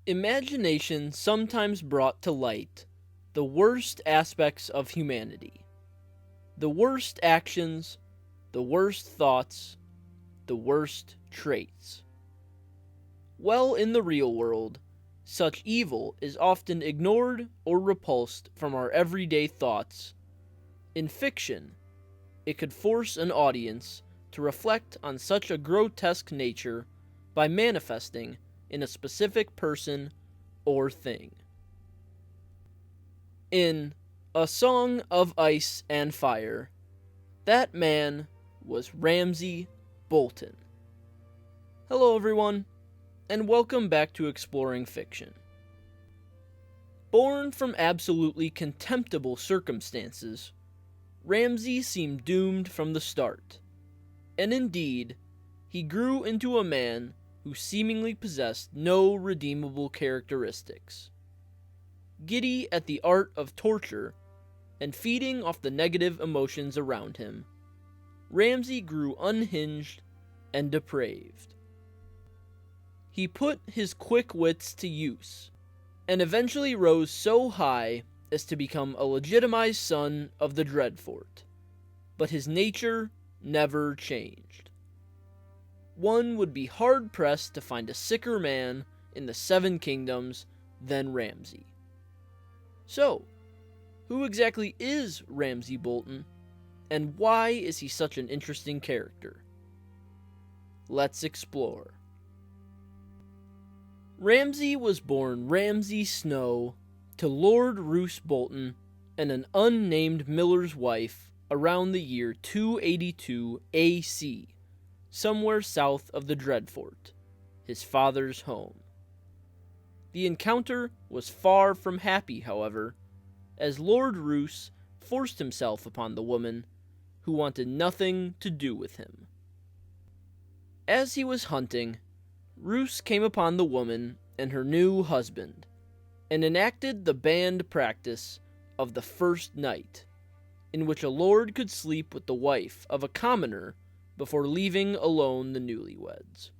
Imagination sometimes brought to light the worst aspects of humanity, the worst actions, the worst thoughts, the worst traits. Well, in the real world, such evil is often ignored or repulsed from our everyday thoughts. In fiction, it could force an audience to reflect on such a grotesque nature by manifesting in a specific person or thing. In A Song of Ice and Fire, that man was Ramsay Bolton. Hello everyone, and welcome back to Exploring Fiction. Born from absolutely contemptible circumstances, Ramsay seemed doomed from the start, and indeed, he grew into a man who seemingly possessed no redeemable characteristics. Giddy at the art of torture, and feeding off the negative emotions around him, Ramsay grew unhinged and depraved. He put his quick wits to use, and eventually rose so high as to become a legitimized son of the Dreadfort, but his nature never changed. One would be hard-pressed to find a sicker man in the Seven Kingdoms than Ramsay. So, who exactly is Ramsay Bolton, and why is he such an interesting character? Let's explore. Ramsay was born Ramsay Snow to Lord Roose Bolton and an unnamed miller's wife around the year 282 AC, somewhere south of the Dreadfort, his father's home. The encounter was far from happy, however, as Lord Roose forced himself upon the woman, who wanted nothing to do with him. As he was hunting, Roose came upon the woman and her new husband, and enacted the banned practice of the first night, in which a lord could sleep with the wife of a commoner before leaving alone the newlyweds.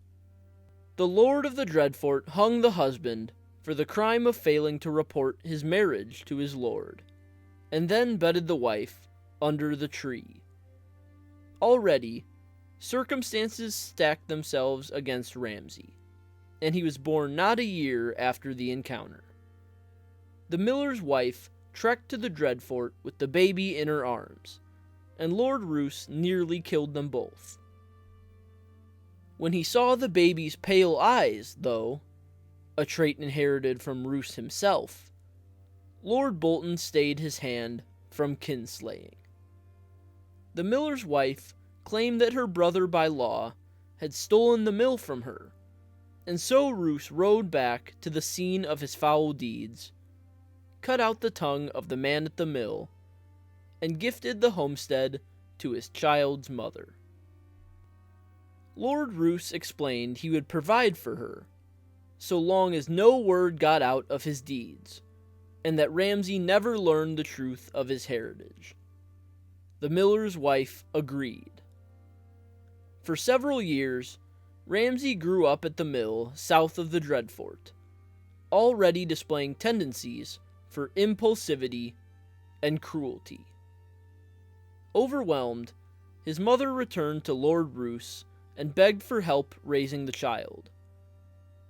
The Lord of the Dreadfort hung the husband for the crime of failing to report his marriage to his lord, and then bedded the wife under the tree. Already, circumstances stacked themselves against Ramsay, and he was born not a year after the encounter. The miller's wife trekked to the Dreadfort with the baby in her arms, and Lord Roose nearly killed them both. When he saw the baby's pale eyes, though, a trait inherited from Roose himself, Lord Bolton stayed his hand from kinslaying. The miller's wife claimed that her brother by law had stolen the mill from her, and so Roose rode back to the scene of his foul deeds, cut out the tongue of the man at the mill, and gifted the homestead to his child's mother. Lord Roose explained he would provide for her, so long as no word got out of his deeds, and that Ramsay never learned the truth of his heritage. The miller's wife agreed. For several years, Ramsay grew up at the mill south of the Dreadfort, already displaying tendencies for impulsivity and cruelty. Overwhelmed, his mother returned to Lord Roose and begged for help raising the child.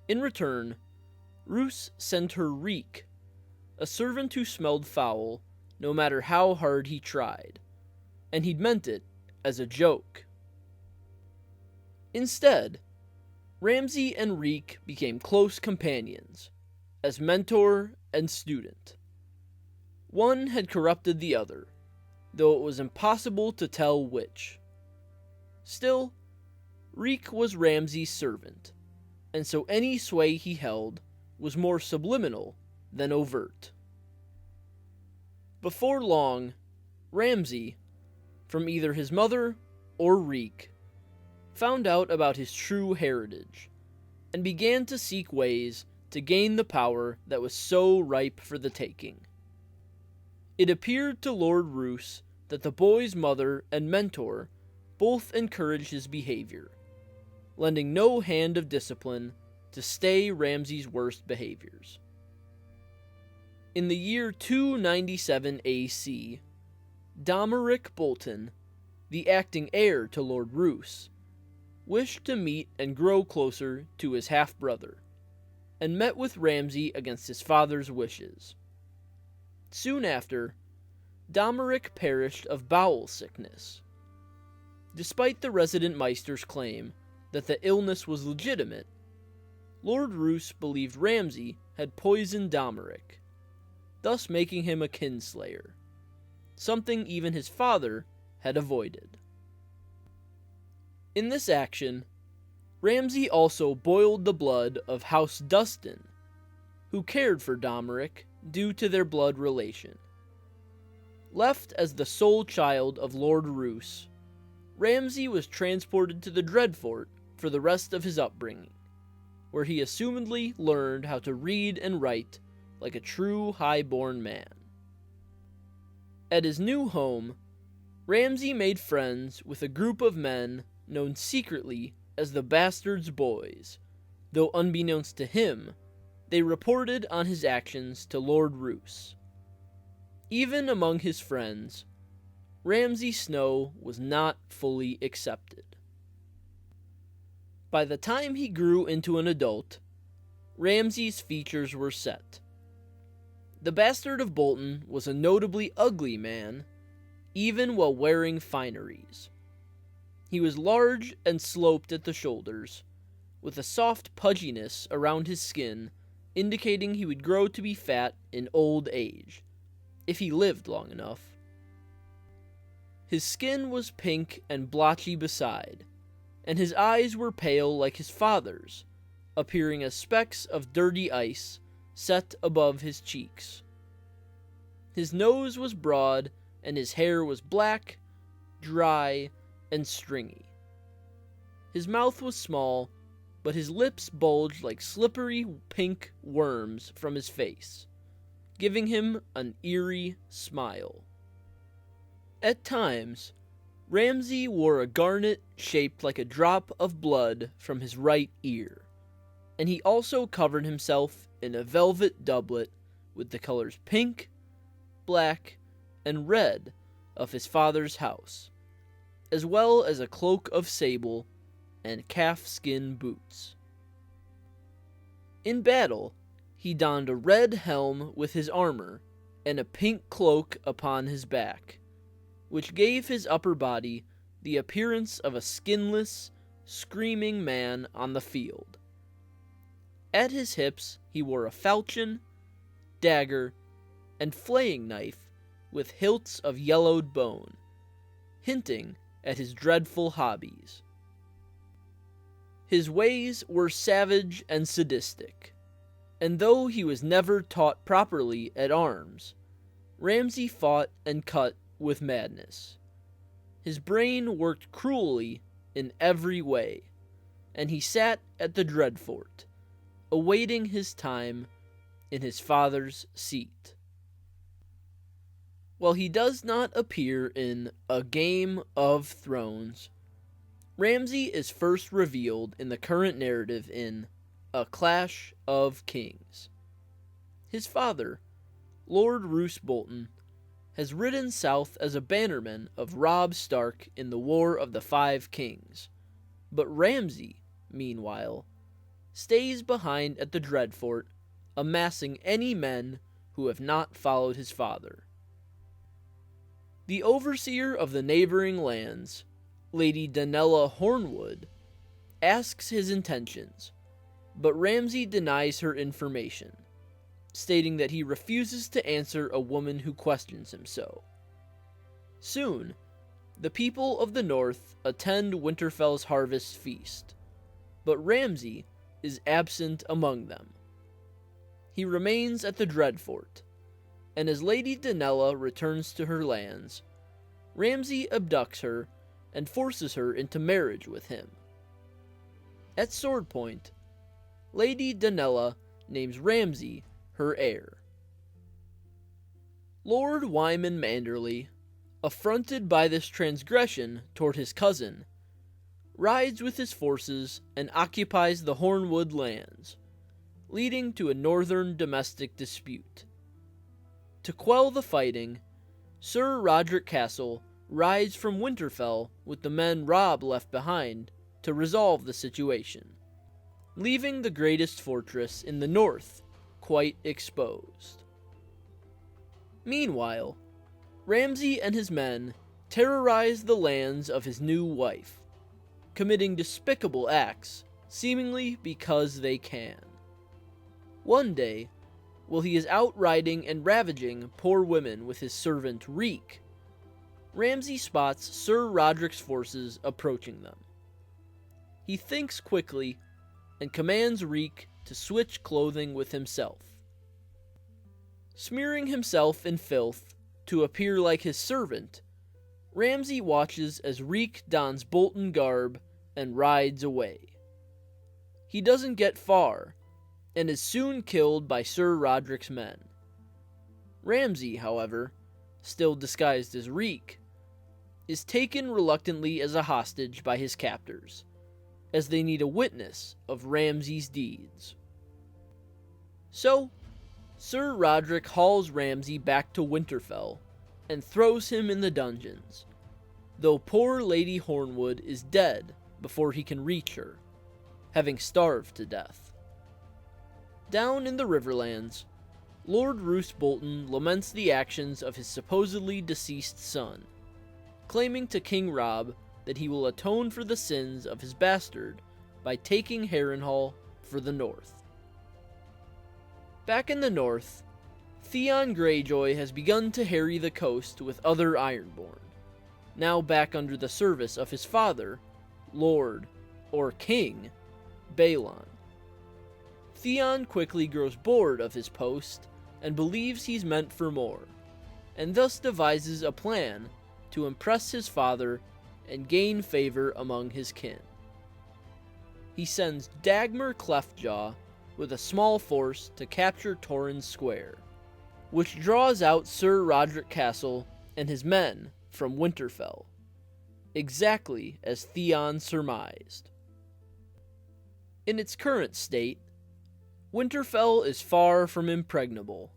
In return, Roose sent her Reek, a servant who smelled foul no matter how hard he tried, and he'd meant it as a joke. Instead, Ramsay and Reek became close companions, as mentor and student. One had corrupted the other, though it was impossible to tell which. Still, Reek was Ramsay's servant, and so any sway he held was more subliminal than overt. Before long, Ramsay, from either his mother or Reek, found out about his true heritage, and began to seek ways to gain the power that was so ripe for the taking. It appeared to Lord Roose that the boy's mother and mentor both encouraged his behavior, lending no hand of discipline to stay Ramsay's worst behaviors. In the year 297 AC, Ramsay Bolton, the acting heir to Lord Roose, wished to meet and grow closer to his half-brother, and met with Ramsay against his father's wishes. Soon after, Ramsay perished of bowel sickness. Despite the resident Meister's claim that the illness was legitimate, Lord Roose believed Ramsay had poisoned Ramsay, thus making him a kinslayer, something even his father had avoided. In this action, Ramsay also boiled the blood of House Dustin, who cared for Ramsay due to their blood relation. Left as the sole child of Lord Roose, Ramsay was transported to the Dreadfort for the rest of his upbringing, where he assumedly learned how to read and write like a true high-born man. At his new home, Ramsay made friends with a group of men known secretly as the Bastard's Boys, though unbeknownst to him, they reported on his actions to Lord Roose. Even among his friends, Ramsay Snow was not fully accepted. By the time he grew into an adult, Ramsay's features were set. The Bastard of Bolton was a notably ugly man, even while wearing fineries. He was large and sloped at the shoulders, with a soft pudginess around his skin indicating he would grow to be fat in old age, if he lived long enough. His skin was pink and blotchy beside, and his eyes were pale like his father's, appearing as specks of dirty ice set above his cheeks. His nose was broad, and his hair was black, dry, and stringy. His mouth was small, but his lips bulged like slippery pink worms from his face, giving him an eerie smile. At times, Ramsay wore a garnet shaped like a drop of blood from his right ear, and he also covered himself in a velvet doublet with the colors pink, black, and red of his father's house, as well as a cloak of sable and calfskin boots. In battle, he donned a red helm with his armor and a pink cloak upon his back, which gave his upper body the appearance of a skinless, screaming man on the field. At his hips he wore a falchion, dagger, and flaying knife with hilts of yellowed bone, hinting at his dreadful hobbies. His ways were savage and sadistic, and though he was never taught properly at arms, Ramsay fought and cut with madness. His brain worked cruelly in every way, and he sat at the Dreadfort, awaiting his time in his father's seat. While he does not appear in A Game of Thrones, Ramsay is first revealed in the current narrative in A Clash of Kings. His father, Lord Roose Bolton, has ridden south as a bannerman of Robb Stark in the War of the Five Kings, but Ramsay, meanwhile, stays behind at the Dreadfort, amassing any men who have not followed his father. The overseer of the neighboring lands, Lady Danella Hornwood, asks his intentions, but Ramsay denies her information, stating that he refuses to answer a woman who questions him so. Soon, the people of the North attend Winterfell's harvest feast, but Ramsay is absent among them. He remains at the Dreadfort, and as Lady Danella returns to her lands, Ramsay abducts her and forces her into marriage with him. At sword point, Lady Danella names Ramsay her heir. Lord Wyman Manderly, affronted by this transgression toward his cousin, rides with his forces and occupies the Hornwood lands, leading to a northern domestic dispute. To quell the fighting, Sir Roderick Castle rides from Winterfell with the men Robb left behind to resolve the situation, leaving the greatest fortress in the north quite exposed. Meanwhile, Ramsay and his men terrorize the lands of his new wife, committing despicable acts seemingly because they can. One day, while he is out riding and ravaging poor women with his servant Reek, Ramsay spots Sir Roderick's forces approaching them. He thinks quickly and commands Reek to switch clothing with himself. Smearing himself in filth to appear like his servant, Ramsay watches as Reek dons Bolton garb and rides away. He doesn't get far, and is soon killed by Sir Roderick's men. Ramsay, however, still disguised as Reek, is taken reluctantly as a hostage by his captors, as they need a witness of Ramsay's deeds. So, Sir Roderick hauls Ramsay back to Winterfell and throws him in the dungeons, though poor Lady Hornwood is dead before he can reach her, having starved to death. Down in the Riverlands, Lord Roose Bolton laments the actions of his supposedly deceased son, claiming to King Robb that he will atone for the sins of his bastard by taking Harrenhal for the north. Back in the north, Theon Greyjoy has begun to harry the coast with other Ironborn, now back under the service of his father, Lord, or King, Balon. Theon quickly grows bored of his post and believes he's meant for more, and thus devises a plan to impress his father and gain favor among his kin. He sends Dagmar Cleftjaw with a small force to capture Torrhen's Square, which draws out Sir Roderick Castle and his men from Winterfell, exactly as Theon surmised. In its current state, Winterfell is far from impregnable,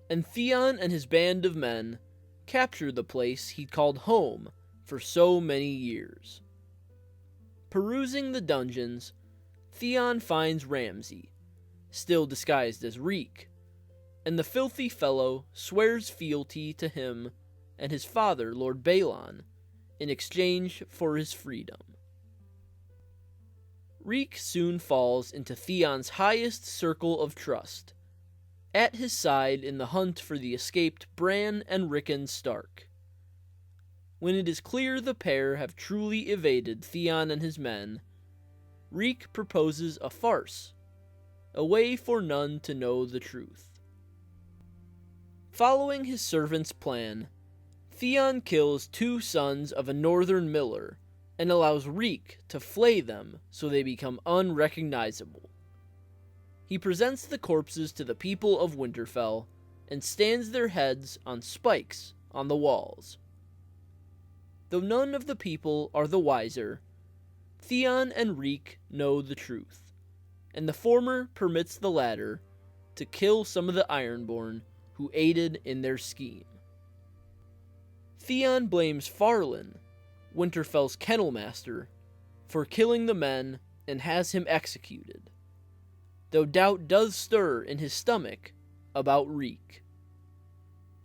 and Theon and his band of men capture the place he'd called home for so many years. Perusing the dungeons, Theon finds Ramsay, still disguised as Reek, and the filthy fellow swears fealty to him and his father, Lord Balon, in exchange for his freedom. Reek soon falls into Theon's highest circle of trust, at his side in the hunt for the escaped Bran and Rickon Stark. When it is clear the pair have truly evaded Theon and his men, Reek proposes a farce, a way for none to know the truth. Following his servant's plan, Theon kills 2 sons of a northern miller and allows Reek to flay them so they become unrecognizable. He presents the corpses to the people of Winterfell and stands their heads on spikes on the walls. Though none of the people are the wiser, Theon and Reek know the truth, and the former permits the latter to kill some of the Ironborn who aided in their scheme. Theon blames Farlan, Winterfell's kennelmaster, for killing the men and has him executed, though doubt does stir in his stomach about Reek.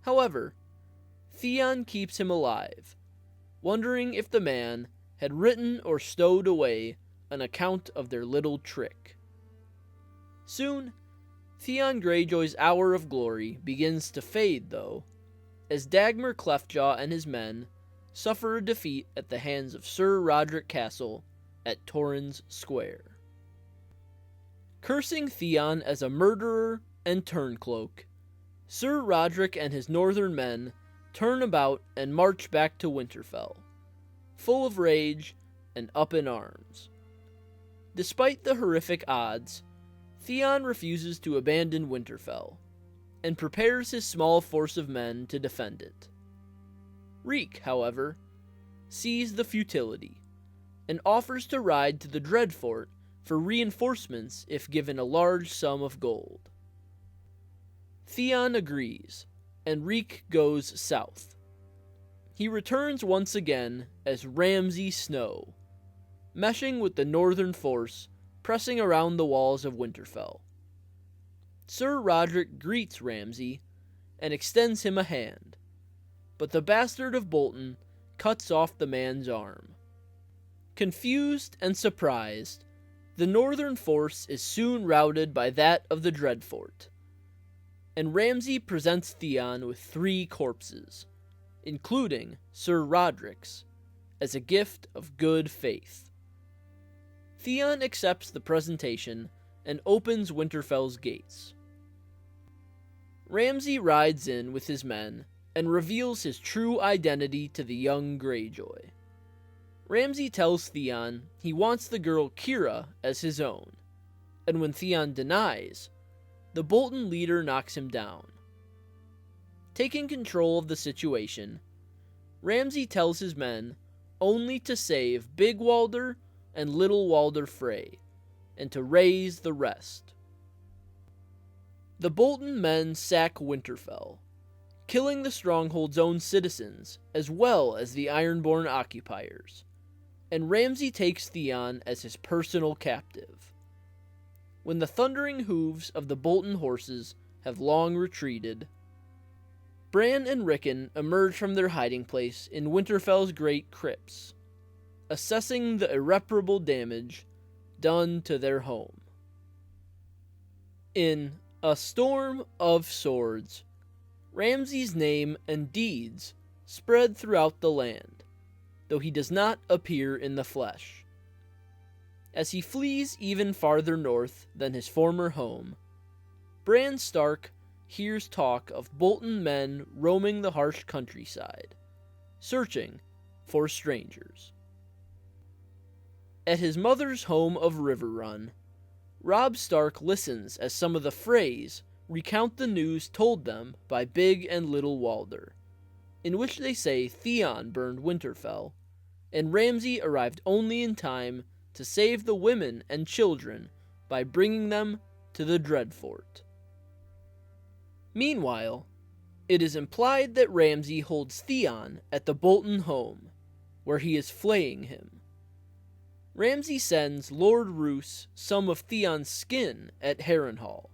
However, Theon keeps him alive, wondering if the man had written or stowed away an account of their little trick. Soon, Theon Greyjoy's hour of glory begins to fade, though, as Dagmar Cleftjaw and his men suffer a defeat at the hands of Sir Roderick Castle at Torrhen's Square. Cursing Theon as a murderer and turncloak, Sir Roderick and his northern men turn about and march back to Winterfell, full of rage and up in arms. Despite the horrific odds, Theon refuses to abandon Winterfell, and prepares his small force of men to defend it. Reek, however, sees the futility, and offers to ride to the Dreadfort for reinforcements if given a large sum of gold. Theon agrees, and Reek goes south. He returns once again as Ramsay Snow, meshing with the northern force pressing around the walls of Winterfell. Sir Roderick greets Ramsay and extends him a hand, but the bastard of Bolton cuts off the man's arm. Confused and surprised, the northern force is soon routed by that of the Dreadfort, and Ramsay presents Theon with 3 corpses, including Sir Roderick's, as a gift of good faith. Theon accepts the presentation and opens Winterfell's gates. Ramsay rides in with his men and reveals his true identity to the young Greyjoy. Ramsay tells Theon he wants the girl Kira as his own, and when Theon denies, the Bolton leader knocks him down. Taking control of the situation, Ramsay tells his men only to save Big Walder and Little Walder Frey, and to raise the rest. The Bolton men sack Winterfell, killing the stronghold's own citizens as well as the Ironborn occupiers, and Ramsay takes Theon as his personal captive. When the thundering hooves of the Bolton horses have long retreated, Bran and Rickon emerge from their hiding place in Winterfell's great crypts, assessing the irreparable damage done to their home. In A Storm of Swords, Ramsay's name and deeds spread throughout the land, though he does not appear in the flesh. As he flees even farther north than his former home, Bran Stark hears talk of Bolton men roaming the harsh countryside, searching for strangers. At his mother's home of Riverrun, Robb Stark listens as some of the Freys recount the news told them by Big and Little Walder, in which they say Theon burned Winterfell, and Ramsay arrived only in time to save the women and children by bringing them to the Dreadfort. Meanwhile, it is implied that Ramsay holds Theon at the Bolton home, where he is flaying him. Ramsay sends Lord Roose some of Theon's skin at Harrenhal,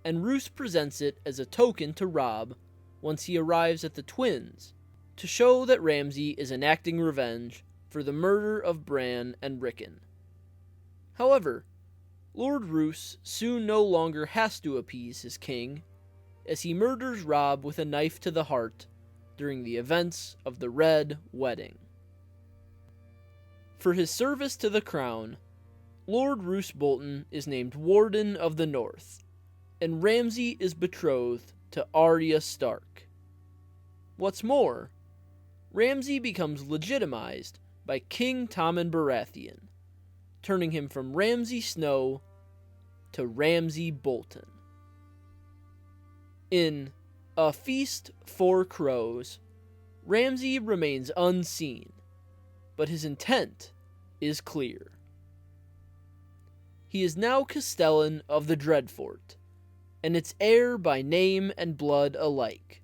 and Roose presents it as a token to Robb once he arrives at the Twins, to show that Ramsay is enacting revenge for the murder of Bran and Rickon. However, Lord Roose soon no longer has to appease his king, as he murders Robb with a knife to the heart during the events of the Red Wedding. For his service to the crown, Lord Roose Bolton is named Warden of the North, and Ramsay is betrothed to Arya Stark. What's more, Ramsay becomes legitimized by King Tommen Baratheon, turning him from Ramsay Snow to Ramsay Bolton. In A Feast for Crows, Ramsay remains unseen, but his intent is clear. He is now Castellan of the Dreadfort, and its heir by name and blood alike,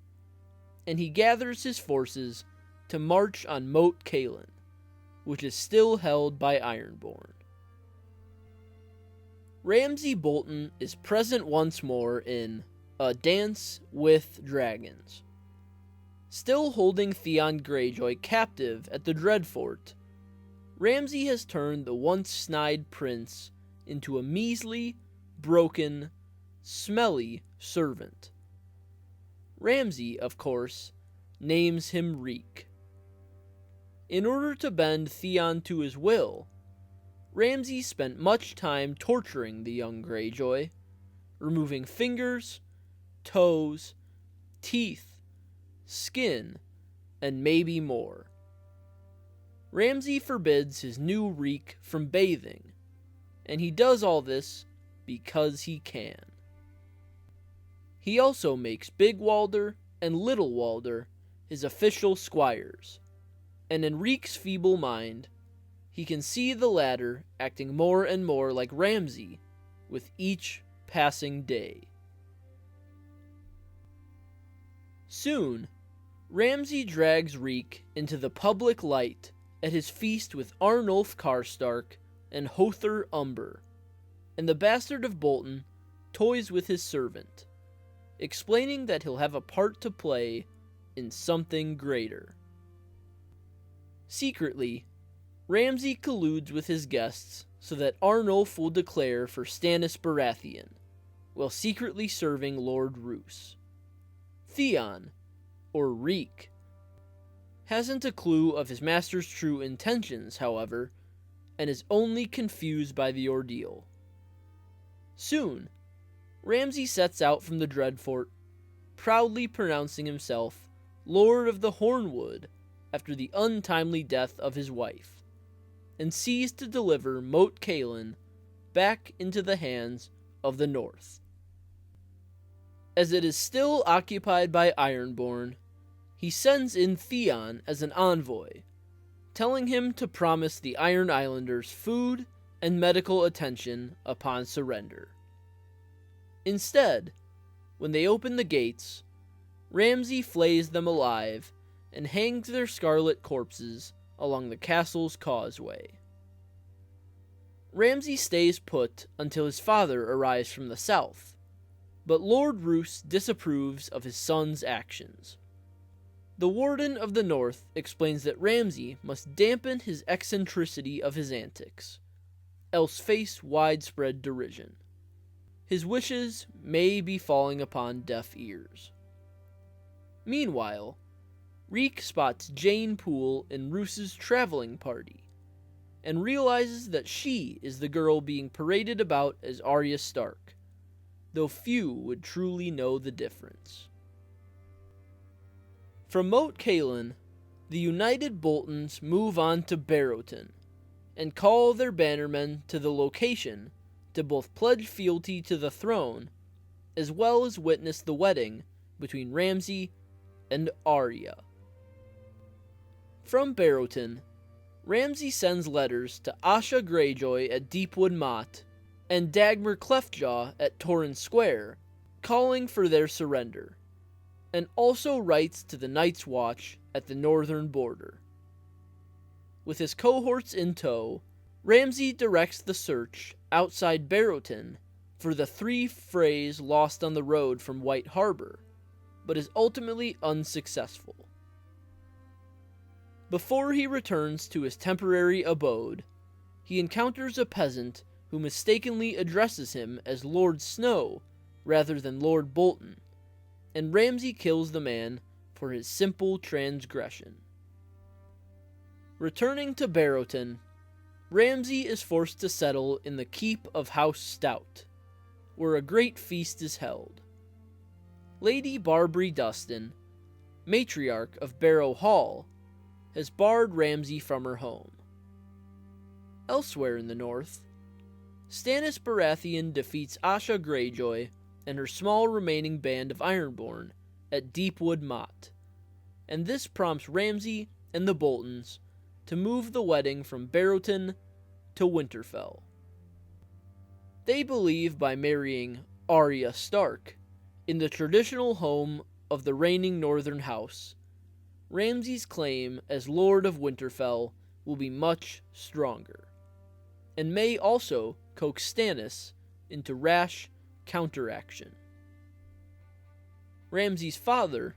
and he gathers his forces to march on Moat Cailin, which is still held by Ironborn. Ramsay Bolton is present once more in A Dance with Dragons. Still holding Theon Greyjoy captive at the Dreadfort, Ramsay has turned the once snide prince into a measly, broken, smelly servant. Ramsay, of course, names him Reek. In order to bend Theon to his will, Ramsay spent much time torturing the young Greyjoy, removing fingers, toes, teeth, skin, and maybe more. Ramsay forbids his new Reek from bathing, and he does all this because he can. He also makes Big Walder and Little Walder his official squires, and in Reek's feeble mind, he can see the latter acting more and more like Ramsay with each passing day. Soon, Ramsay drags Reek into the public light at his feast with Arnulf Karstark and Hother Umber, and the bastard of Bolton toys with his servant, explaining that he'll have a part to play in something greater. Secretly, Ramsay colludes with his guests so that Arnulf will declare for Stannis Baratheon, while secretly serving Lord Roose. Theon, or Reek, hasn't a clue of his master's true intentions, however, and is only confused by the ordeal. Soon, Ramsay sets out from the Dreadfort, proudly pronouncing himself Lord of the Hornwood after the untimely death of his wife, and sees to deliver Moat Cailin back into the hands of the North. As it is still occupied by Ironborn, he sends in Theon as an envoy, telling him to promise the Iron Islanders food and medical attention upon surrender. Instead, when they open the gates, Ramsay flays them alive and hangs their scarlet corpses along the castle's causeway. Ramsay stays put until his father arrives from the south, but Lord Roose disapproves of his son's actions. The Warden of the North explains that Ramsay must dampen his eccentricity of his antics, else face widespread derision. His wishes may be falling upon deaf ears. Meanwhile, Reek spots Jane Poole in Roose's traveling party, and realizes that she is the girl being paraded about as Arya Stark, though few would truly know the difference. From Moat Cailin, the united Boltons move on to Baratheon, and call their bannermen to the location to both pledge fealty to the throne, as well as witness the wedding between Ramsay and Arya. From Baratheon, Ramsay sends letters to Asha Greyjoy at Deepwood Motte and Dagmar Cleftjaw at Torrhen Square, calling for their surrender, and also writes to the Night's Watch at the northern border. With his cohorts in tow, Ramsay directs the search outside Baratheon for the 3 Freys lost on the road from White Harbor, but is ultimately unsuccessful. Before he returns to his temporary abode, he encounters a peasant who mistakenly addresses him as Lord Snow rather than Lord Bolton, and Ramsay kills the man for his simple transgression. Returning to Baratheon, Ramsay is forced to settle in the keep of House Stout, where a great feast is held. Lady Barbary Dustin, matriarch of Barrow Hall, has barred Ramsay from her home. Elsewhere in the north, Stannis Baratheon defeats Asha Greyjoy and her small remaining band of Ironborn at Deepwood Motte, and this prompts Ramsay and the Boltons to move the wedding from Baratheon to Winterfell. They believe by marrying Arya Stark in the traditional home of the reigning northern house, Ramsay's claim as Lord of Winterfell will be much stronger, and may also coax Stannis into rash counteraction. Ramsay's father,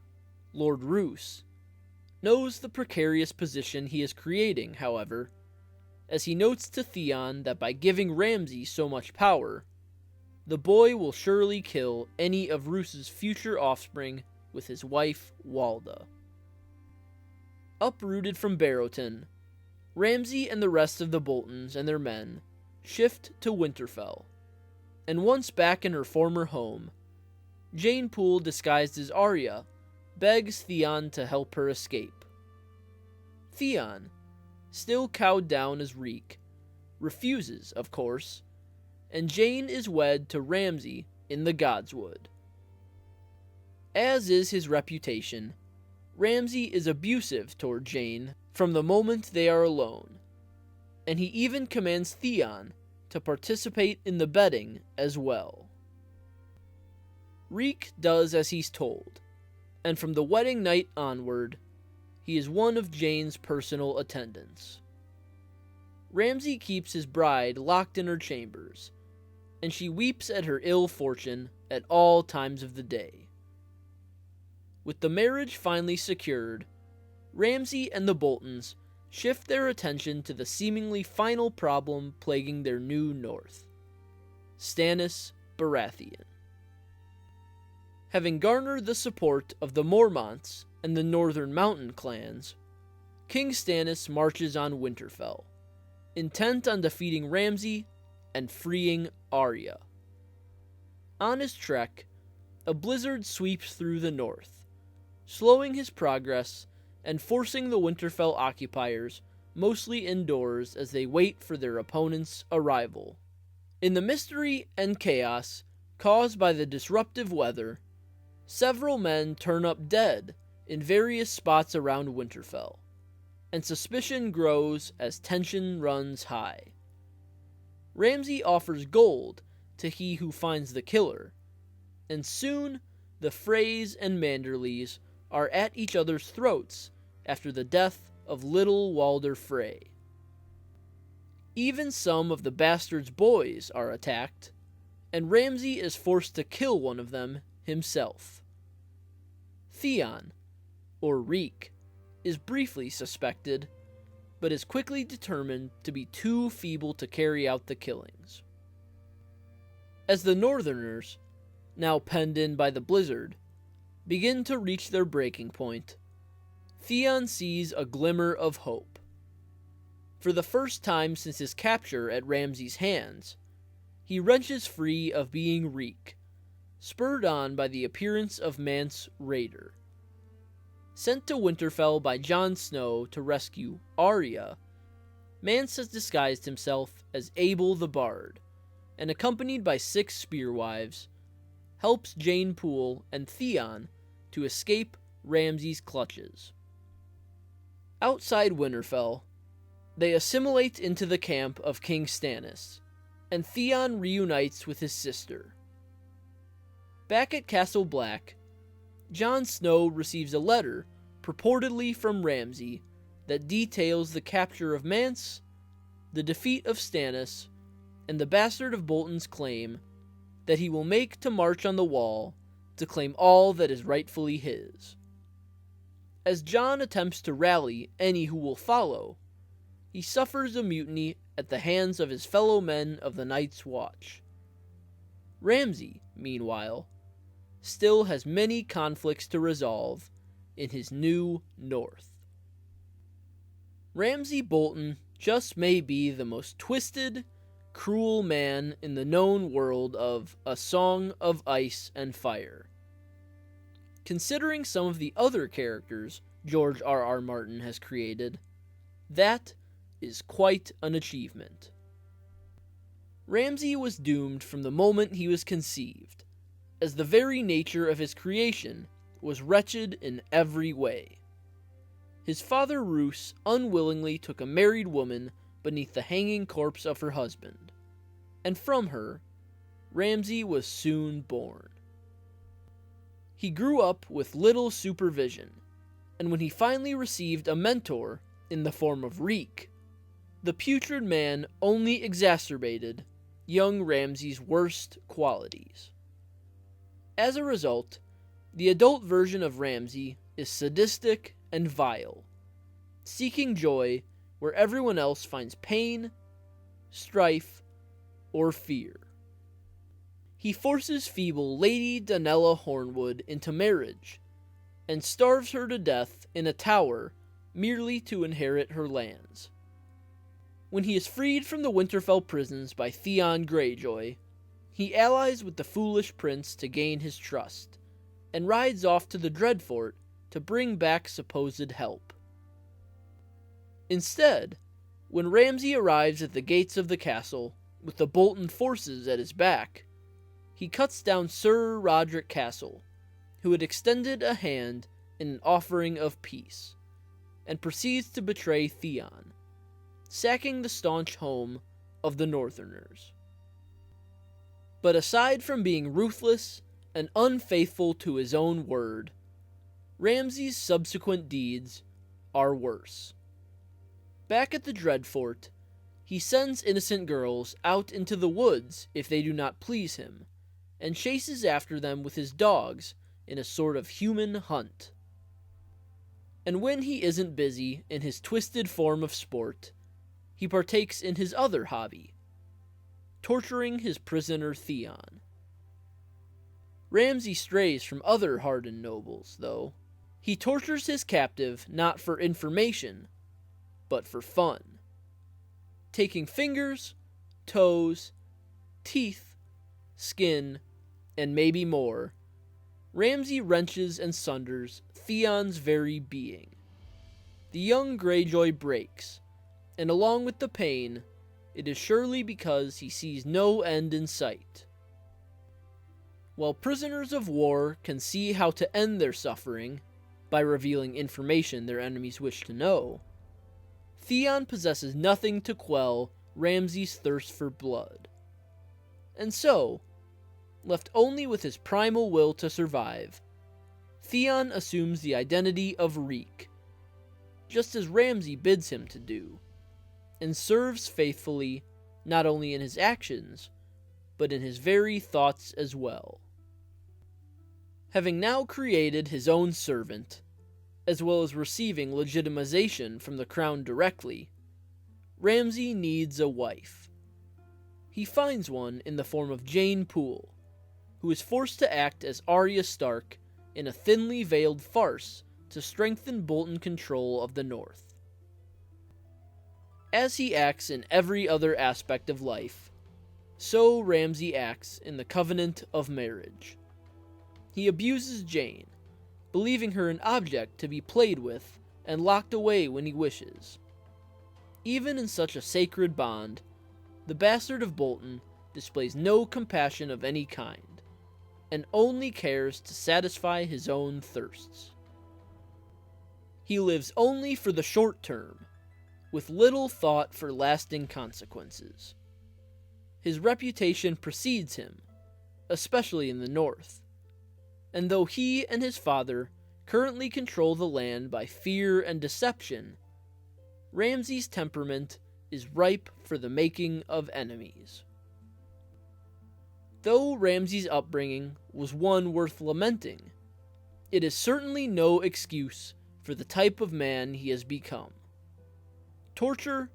Lord Roose, knows the precarious position he is creating, however, as he notes to Theon that by giving Ramsay so much power, the boy will surely kill any of Roose's future offspring with his wife Walda. Uprooted from Baratheon, Ramsay and the rest of the Boltons and their men shift to Winterfell, and once back in her former home, Jane Poole, disguised as Arya, begs Theon to help her escape. Theon, still cowed down as Reek, refuses, of course, and Jane is wed to Ramsay in the Godswood. As is his reputation, Ramsay is abusive toward Jane from the moment they are alone. and he even commands Theon to participate in the betting as well. Reek does as he's told, and from the wedding night onward, he is one of Jeyne's personal attendants. Ramsay keeps his bride locked in her chambers, and she weeps at her ill fortune at all times of the day. With the marriage finally secured, Ramsay and the Boltons shift their attention to the seemingly final problem plaguing their new north: Stannis Baratheon. Having garnered the support of the Mormonts and the Northern Mountain clans, King Stannis marches on Winterfell, intent on defeating Ramsay and freeing Arya. On his trek, a blizzard sweeps through the north, slowing his progress and forcing the Winterfell occupiers mostly indoors as they wait for their opponent's arrival. In the mystery and chaos caused by the disruptive weather, several men turn up dead in various spots around Winterfell, and suspicion grows as tension runs high. Ramsay offers gold to he who finds the killer, and soon the Freys and Manderleys are at each other's throats after the death of little Walder Frey. Even some of the bastard's boys are attacked, and Ramsay is forced to kill one of them himself. Theon, or Reek, is briefly suspected, but is quickly determined to be too feeble to carry out the killings. As the Northerners, now penned in by the blizzard, begin to reach their breaking point, Theon sees a glimmer of hope. For the first time since his capture at Ramsay's hands, he wrenches free of being Reek, spurred on by the appearance of Mance Rayder. Sent to Winterfell by Jon Snow to rescue Arya, Mance has disguised himself as Abel the Bard, and accompanied by 6 spearwives, helps Jeyne Poole and Theon to escape Ramsay's clutches. Outside Winterfell, they assimilate into the camp of King Stannis, and Theon reunites with his sister. Back at Castle Black, Jon Snow receives a letter purportedly from Ramsay that details the capture of Mance, the defeat of Stannis, and the Bastard of Bolton's claim that he will make to march on the wall to claim all that is rightfully his. As Jon attempts to rally any who will follow, he suffers a mutiny at the hands of his fellow men of the Night's Watch. Ramsay, meanwhile, still has many conflicts to resolve in his new north. Ramsay Bolton just may be the most twisted, cruel man in the known world of A Song of Ice and Fire. Considering some of the other characters George R.R. Martin has created, that is quite an achievement. Ramsay was doomed from the moment he was conceived, as the very nature of his creation was wretched in every way. His father Roose unwillingly took a married woman beneath the hanging corpse of her husband, and from her, Ramsay was soon born. He grew up with little supervision, and when he finally received a mentor in the form of Reek, the putrid man only exacerbated young Ramsay's worst qualities. As a result, the adult version of Ramsay is sadistic and vile, seeking joy where everyone else finds pain, strife, or fear. He forces feeble Lady Donella Hornwood into marriage, and starves her to death in a tower merely to inherit her lands. When he is freed from the Winterfell prisons by Theon Greyjoy, he allies with the foolish prince to gain his trust, and rides off to the Dreadfort to bring back supposed help. Instead, when Ramsay arrives at the gates of the castle with the Bolton forces at his back, he cuts down Sir Roderick Castle, who had extended a hand in an offering of peace, and proceeds to betray Theon, sacking the staunch home of the Northerners. But aside from being ruthless and unfaithful to his own word, Ramsay's subsequent deeds are worse. Back at the Dreadfort, he sends innocent girls out into the woods if they do not please him, and chases after them with his dogs in a sort of human hunt. And when he isn't busy in his twisted form of sport, he partakes in his other hobby, torturing his prisoner Theon. Ramsay strays from other hardened nobles, though. He tortures his captive not for information, but for fun. Taking fingers, toes, teeth, skin, and maybe more, Ramsay wrenches and sunders Theon's very being. The young Greyjoy breaks, and along with the pain, it is surely because he sees no end in sight. While prisoners of war can see how to end their suffering by revealing information their enemies wish to know, Theon possesses nothing to quell Ramsay's thirst for blood. And so, left only with his primal will to survive, Theon assumes the identity of Reek, just as Ramsay bids him to do, and serves faithfully not only in his actions, but in his very thoughts as well. Having now created his own servant, as well as receiving legitimization from the crown directly, Ramsay needs a wife. He finds one in the form of Jane Poole, who is forced to act as Arya Stark in a thinly veiled farce to strengthen Bolton control of the North. As he acts in every other aspect of life, so Ramsay acts in the covenant of marriage. He abuses Jane, believing her an object to be played with and locked away when he wishes. Even in such a sacred bond, the bastard of Bolton displays no compassion of any kind, and only cares to satisfy his own thirsts. He lives only for the short term, with little thought for lasting consequences. His reputation precedes him, especially in the North, and though he and his father currently control the land by fear and deception, Ramsay's temperament is ripe for the making of enemies. Though Ramsay's upbringing was one worth lamenting, it is certainly no excuse for the type of man he has become. Torture,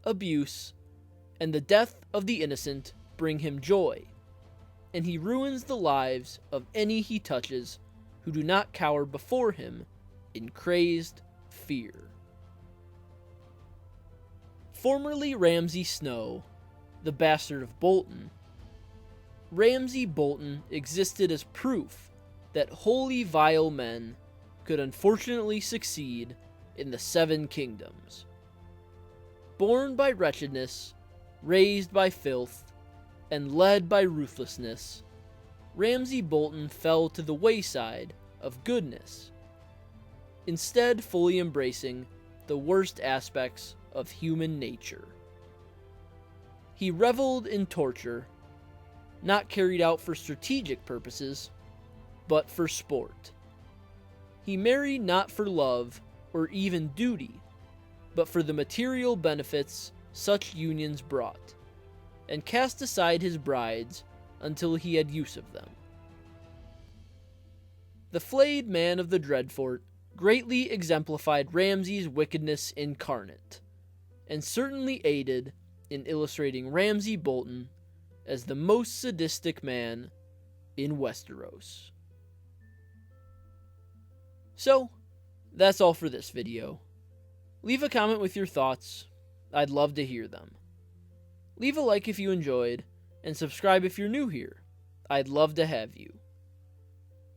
abuse, and the death of the innocent bring him joy, and he ruins the lives of any he touches who do not cower before him in crazed fear. Formerly Ramsay Snow, the bastard of Bolton, Ramsay Bolton existed as proof that wholly vile men could unfortunately succeed in the Seven Kingdoms. Born by wretchedness, raised by filth, and led by ruthlessness, Ramsay Bolton fell to the wayside of goodness, instead fully embracing the worst aspects of human nature. He reveled in torture, not carried out for strategic purposes, but for sport. He married not for love or even duty, but for the material benefits such unions brought, and cast aside his brides until he had use of them. The flayed man of the Dreadfort greatly exemplified Ramsay's wickedness incarnate, and certainly aided in illustrating Ramsay Bolton as the most sadistic man in Westeros. So, that's all for this video. Leave a comment with your thoughts. I'd love to hear them. Leave a like if you enjoyed, and subscribe if you're new here. I'd love to have you.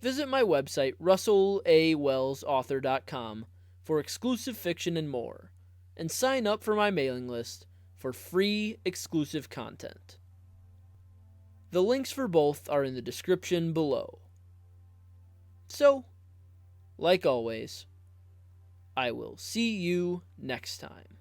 Visit my website, russellawellsauthor.com, for exclusive fiction and more, and sign up for my mailing list for free exclusive content. The links for both are in the description below. So, like always, I will see you next time.